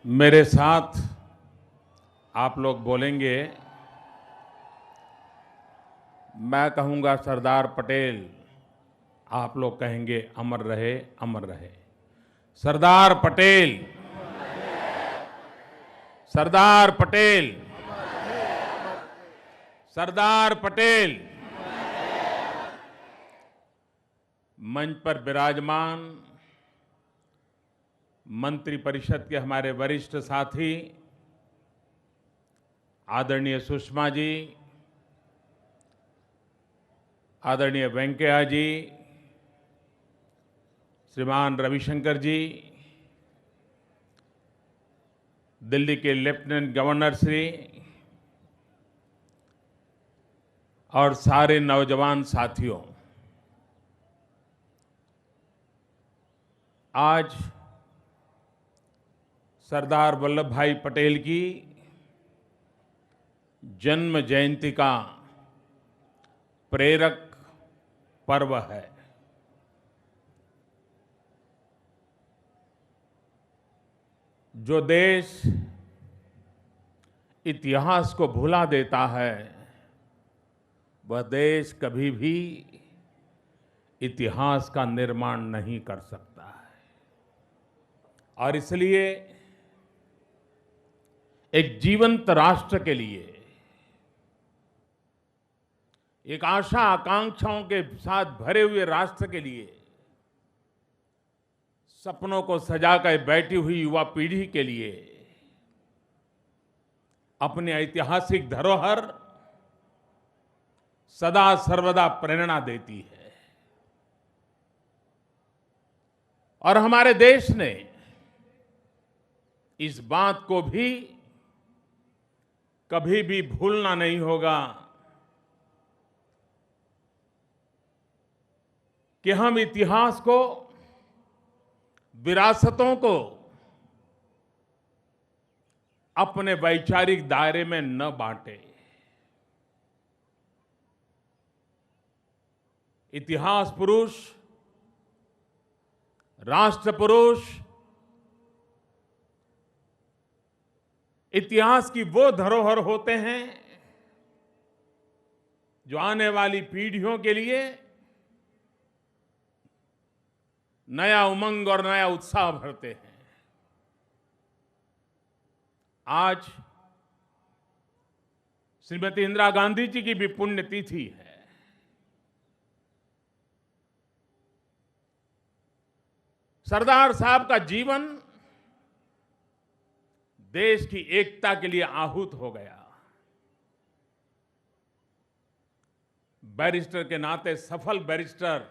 मेरे साथ आप लोग बोलेंगे, मैं कहूंगा सरदार पटेल, आप लोग कहेंगे अमर रहे, अमर रहे। सरदार पटेल, सरदार पटेल, सरदार पटेल। मंच पर विराजमान मंत्रिपरिषद के हमारे वरिष्ठ साथी आदरणीय सुषमा जी, आदरणीय वेंकैया जी, श्रीमान रविशंकर जी, दिल्ली के लेफ्टिनेंट गवर्नर श्री और सारे नौजवान साथियों, आज सरदार वल्लभ भाई पटेल की जन्म जयंती का प्रेरक पर्व है। जो देश इतिहास को भुला देता है, वह देश कभी भी इतिहास का निर्माण नहीं कर सकता है। और इसलिए एक जीवंत राष्ट्र के लिए, एक आशा आकांक्षाओं के साथ भरे हुए राष्ट्र के लिए, सपनों को सजाकर बैठी हुई युवा पीढ़ी के लिए अपनी ऐतिहासिक धरोहर सदा सर्वदा प्रेरणा देती है। और हमारे देश ने इस बात को भी कभी भी भूलना नहीं होगा कि हम इतिहास को, विरासतों को अपने वैचारिक दायरे में न बांटे। इतिहास पुरुष, राष्ट्र पुरुष इतिहास की वो धरोहर होते हैं जो आने वाली पीढ़ियों के लिए नया उमंग और नया उत्साह भरते हैं। आज श्रीमती इंदिरा गांधी जी की भी पुण्यतिथि है। सरदार साहब का जीवन देश की एकता के लिए आहूत हो गया। बैरिस्टर के नाते सफल बैरिस्टर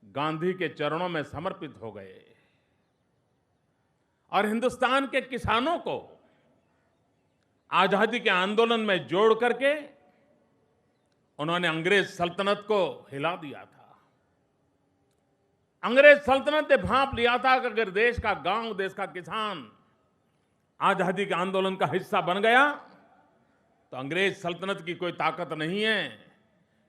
गांधी के चरणों में समर्पित हो गए और हिंदुस्तान के किसानों को आजादी के आंदोलन में जोड़ करके उन्होंने अंग्रेज सल्तनत को हिला दिया था। अंग्रेज सल्तनत ने भांप लिया था कि अगर देश का गांव, देश का किसान आजादी के आंदोलन का हिस्सा बन गया तो अंग्रेज सल्तनत की कोई ताकत नहीं है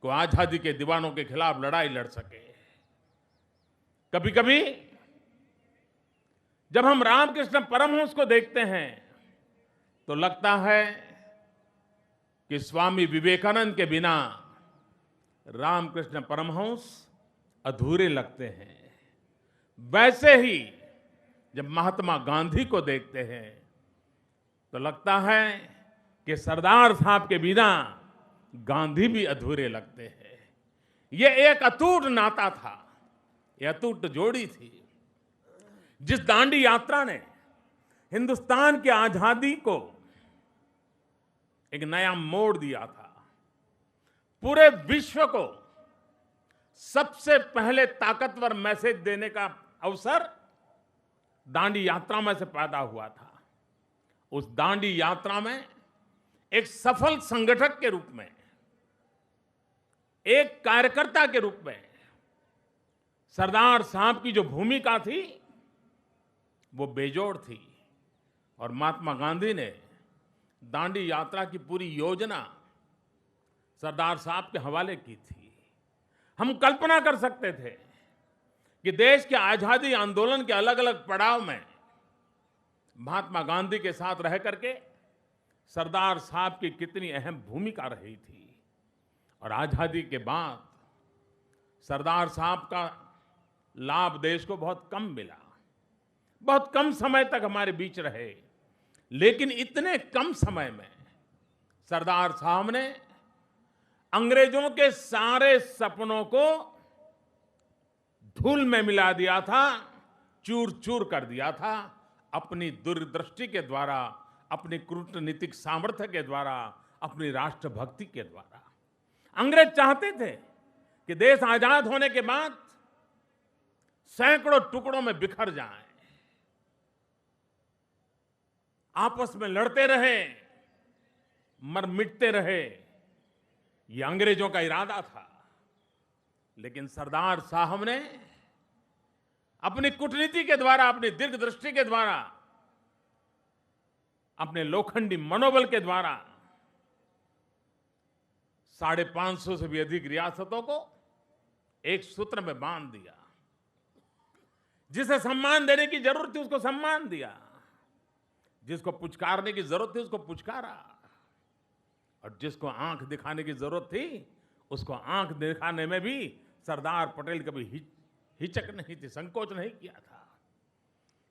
कि आजादी के दीवानों के खिलाफ लड़ाई लड़ सके। कभी कभी जब हम रामकृष्ण परमहंस को देखते हैं तो लगता है कि स्वामी विवेकानंद के बिना रामकृष्ण परमहंस अधूरे लगते हैं। वैसे ही जब महात्मा गांधी को देखते हैं तो लगता है कि सरदार साहब के बिना गांधी भी अधूरे लगते हैं। यह एक अटूट नाता था, यह अटूट जोड़ी थी। जिस दांडी यात्रा ने हिंदुस्तान की आजादी को एक नया मोड़ दिया था, पूरे विश्व को सबसे पहले ताकतवर मैसेज देने का अवसर दांडी यात्रा में से पैदा हुआ था। उस दांडी यात्रा में एक सफल संगठक के रूप में, एक कार्यकर्ता के रूप में सरदार साहब की जो भूमिका थी वो बेजोड़ थी। और महात्मा गांधी ने दांडी यात्रा की पूरी योजना सरदार साहब के हवाले की थी। हम कल्पना कर सकते थे कि देश के आजादी आंदोलन के अलग अलग पड़ाव में महात्मा गांधी के साथ रह करके सरदार साहब की कितनी अहम भूमिका रही थी। और आजादी के बाद सरदार साहब का लाभ देश को बहुत कम मिला, बहुत कम समय तक हमारे बीच रहे। लेकिन इतने कम समय में सरदार साहब ने अंग्रेजों के सारे सपनों को धूल में मिला दिया था, चूर चूर कर दिया था, अपनी दूरदृष्टि के द्वारा, अपनी कूटनीतिक सामर्थ्य के द्वारा, अपनी राष्ट्रभक्ति के द्वारा। अंग्रेज चाहते थे कि देश आजाद होने के बाद सैकड़ों टुकड़ों में बिखर जाए, आपस में लड़ते रहे, मर मिटते रहे। यह अंग्रेजों का इरादा था। लेकिन सरदार साहब ने अपनी कूटनीति के द्वारा, अपनी दीर्घदृष्टि के द्वारा, अपने लोखंडी मनोबल के द्वारा 550 से भी अधिक रियासतों को एक सूत्र में बांध दिया। जिसे सम्मान देने की जरूरत थी उसको सम्मान दिया, जिसको पुचकारने की जरूरत थी उसको पुचकारा, और जिसको आंख दिखाने की जरूरत थी उसको आंख दिखाने में भी सरदार पटेल कभी हिचक नहीं थी, संकोच नहीं किया था।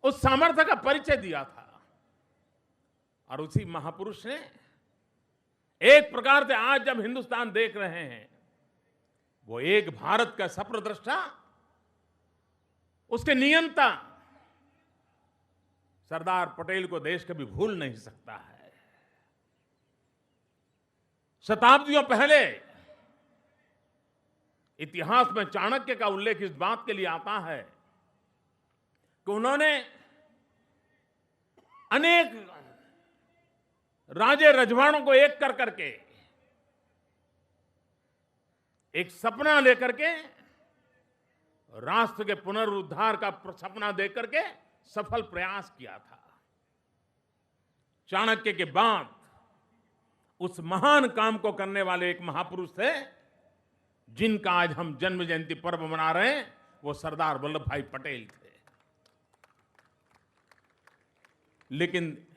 उस सामर्थ्य का परिचय दिया था। और उसी महापुरुष ने एक प्रकार से आज जब हिंदुस्तान देख रहे हैं, वो एक भारत का सप्रदृष्टा, उसके नियंता सरदार पटेल को देश कभी भूल नहीं सकता है। शताब्दियों पहले इतिहास में चाणक्य का उल्लेख इस बात के लिए आता है कि उन्होंने अनेक राजे रजवाड़ों को एक कर करके, एक सपना लेकर के, राष्ट्र के पुनरुद्धार का सपना देकर के सफल प्रयास किया था। चाणक्य के बाद उस महान काम को करने वाले एक महापुरुष थे, जिनका आज हम जन्म जयंती पर्व मना रहे हैं, वो सरदार वल्लभ भाई पटेल थे। लेकिन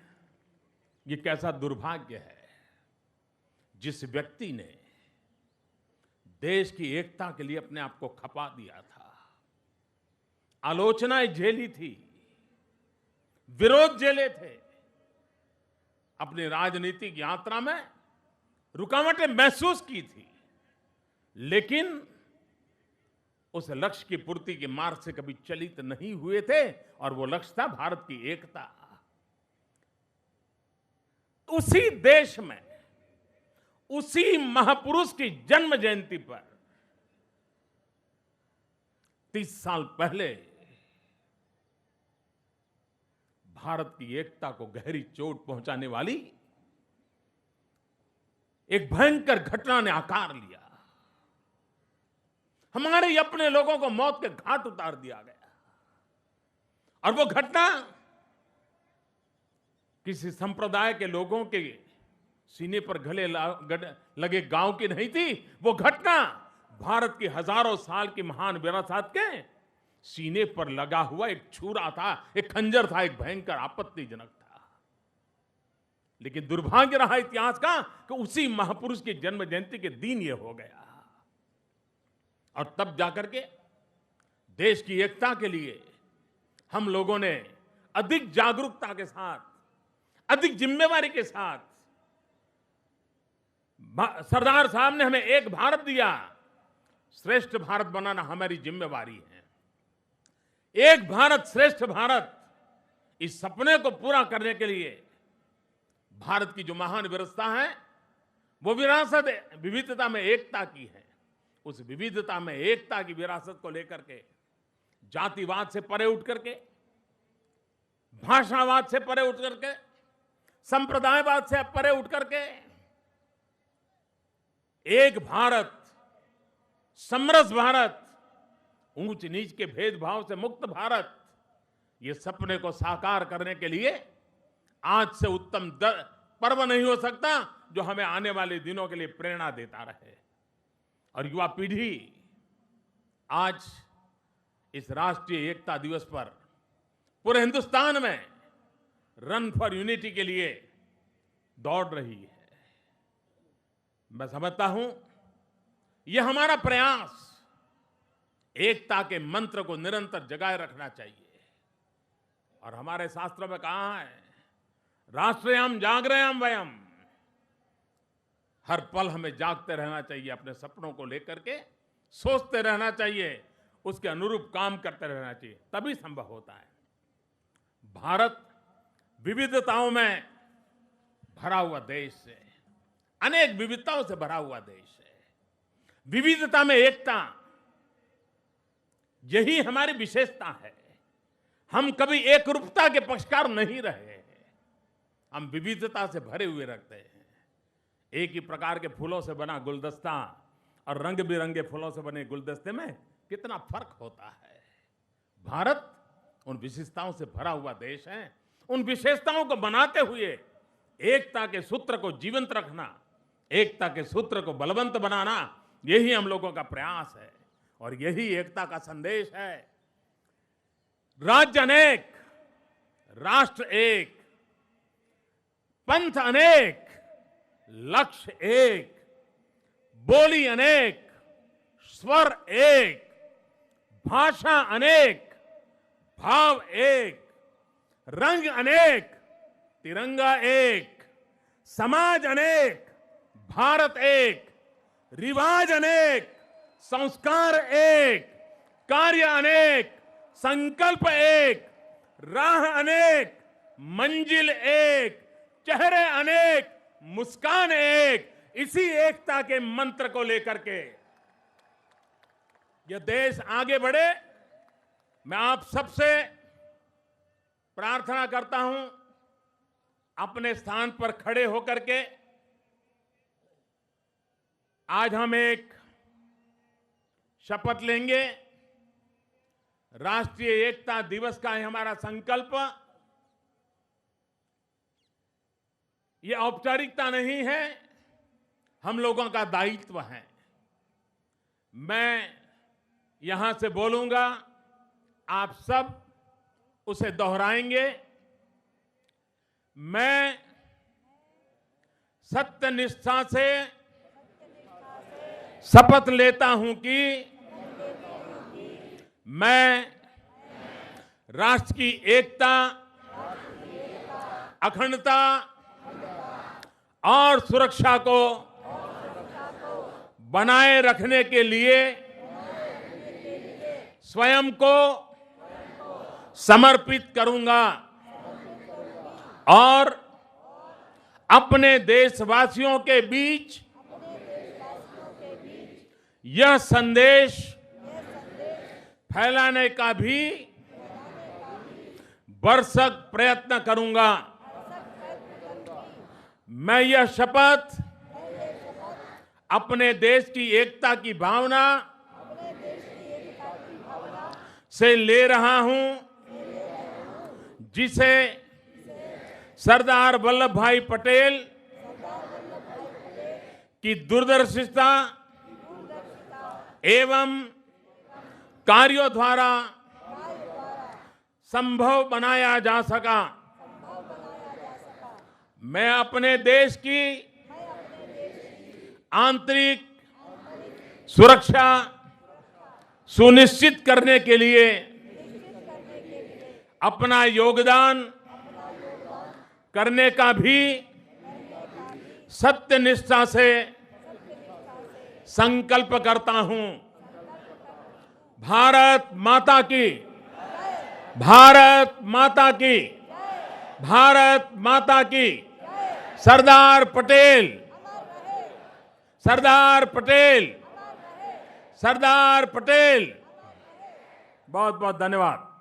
ये कैसा दुर्भाग्य है, जिस व्यक्ति ने देश की एकता के लिए अपने आप को खपा दिया था, आलोचनाएं झेली थी, विरोध झेले थे, अपनी राजनीतिक यात्रा में रुकावटें महसूस की थी, लेकिन उस लक्ष्य की पूर्ति के मार्ग से कभी चलित नहीं हुए थे। और वो लक्ष्य था भारत की एकता। उसी देश में, उसी महापुरुष की जन्म जयंती पर 30 साल पहले भारत की एकता को गहरी चोट पहुंचाने वाली एक भयंकर घटना ने आकार लिया। हमारे ही अपने लोगों को मौत के घाट उतार दिया गया। और वो घटना किसी संप्रदाय के लोगों के सीने पर गले लगे गांव की नहीं थी। वो घटना भारत की हजारों साल की महान विरासत के सीने पर लगा हुआ एक छुरा था, एक खंजर था, एक भयंकर आपत्तिजनक था। लेकिन दुर्भाग्य रहा इतिहास का कि उसी महापुरुष की जन्म जयंती के दिन ये हो गया। और तब जाकर के देश की एकता के लिए हम लोगों ने अधिक जागरूकता के साथ, अधिक जिम्मेवारी के साथ, सरदार साहब ने हमें एक भारत दिया, श्रेष्ठ भारत बनाना हमारी जिम्मेवारी है। एक भारत श्रेष्ठ भारत, इस सपने को पूरा करने के लिए भारत की जो महान विरासत है, वो विरासत विविधता में एकता की है। उस विविधता में एकता की विरासत को लेकर के जातिवाद से परे उठ करके, भाषावाद से परे उठ करके, संप्रदायवाद से परे उठ करके एक भारत, समरस भारत, ऊंच नीच के भेदभाव से मुक्त भारत, ये सपने को साकार करने के लिए आज से उत्तम पर्व नहीं हो सकता जो हमें आने वाले दिनों के लिए प्रेरणा देता रहे। और युवा पीढ़ी आज इस राष्ट्रीय एकता दिवस पर पूरे हिंदुस्तान में रन फॉर यूनिटी के लिए दौड़ रही है। मैं समझता हूं यह हमारा प्रयास एकता के मंत्र को निरंतर जगाए रखना चाहिए। और हमारे शास्त्रों में कहा है, राष्ट्रयाम जागरयाम वयम, हर पल हमें जागते रहना चाहिए, अपने सपनों को लेकर के सोचते रहना चाहिए, उसके अनुरूप काम करते रहना चाहिए, तभी संभव होता है। भारत विविधताओं में भरा हुआ देश है, अनेक विविधताओं से भरा हुआ देश है। विविधता में एकता, यही हमारी विशेषता है। हम कभी एकरूपता के पक्षकार नहीं रहे हैं, हम विविधता से भरे हुए रखते हैं। एक ही प्रकार के फूलों से बना गुलदस्ता और रंग बिरंगे फूलों से बने गुलदस्ते में कितना फर्क होता है। भारत उन विशेषताओं से भरा हुआ देश है। उन विशेषताओं को बनाते हुए एकता के सूत्र को जीवंत रखना, एकता के सूत्र को बलवंत बनाना, यही हम लोगों का प्रयास है और यही एकता का संदेश है। राज्य अनेक, राष्ट्र एक, पंथ अनेक, लक्ष्य एक, बोली अनेक, स्वर एक, भाषा अनेक, भाव एक, रंग अनेक, तिरंगा एक, समाज अनेक, भारत एक, रिवाज अनेक, संस्कार एक, कार्य अनेक, संकल्प एक, राह अनेक, मंजिल एक, चेहरे अनेक, मुस्कान एक। इसी एकता के मंत्र को लेकर के यह देश आगे बढ़े। मैं आप सबसे प्रार्थना करता हूं, अपने स्थान पर खड़े होकर के आज हम एक शपथ लेंगे। राष्ट्रीय एकता दिवस का है हमारा संकल्प। यह औपचारिकता नहीं है, हम लोगों का दायित्व है। मैं यहां से बोलूंगा, आप सब उसे दोहराएंगे। मैं सत्यनिष्ठा से शपथ लेता हूं कि मैं राष्ट्र की एकता, अखंडता और सुरक्षा को बनाए रखने के लिए स्वयं को समर्पित करूंगा और अपने देशवासियों के बीच यह संदेश फैलाने का भी भरसक प्रयत्न करूंगा। मैं यह शपथ अपने देश की एकता की भावना से ले रहा हूं, जिसे सरदार वल्लभ भाई पटेल की दूरदर्शिता एवं कार्यों द्वारा संभव बनाया जा सका। मैं अपने देश की आंतरिक सुरक्षा सुनिश्चित करने के लिए अपना योगदान करने का भी सत्यनिष्ठा से संकल्प करता हूं। भारत माता की, भारत माता की, भारत माता की। सरदार पटेल, सरदार पटेल, सरदार पटेल। बहुत बहुत धन्यवाद।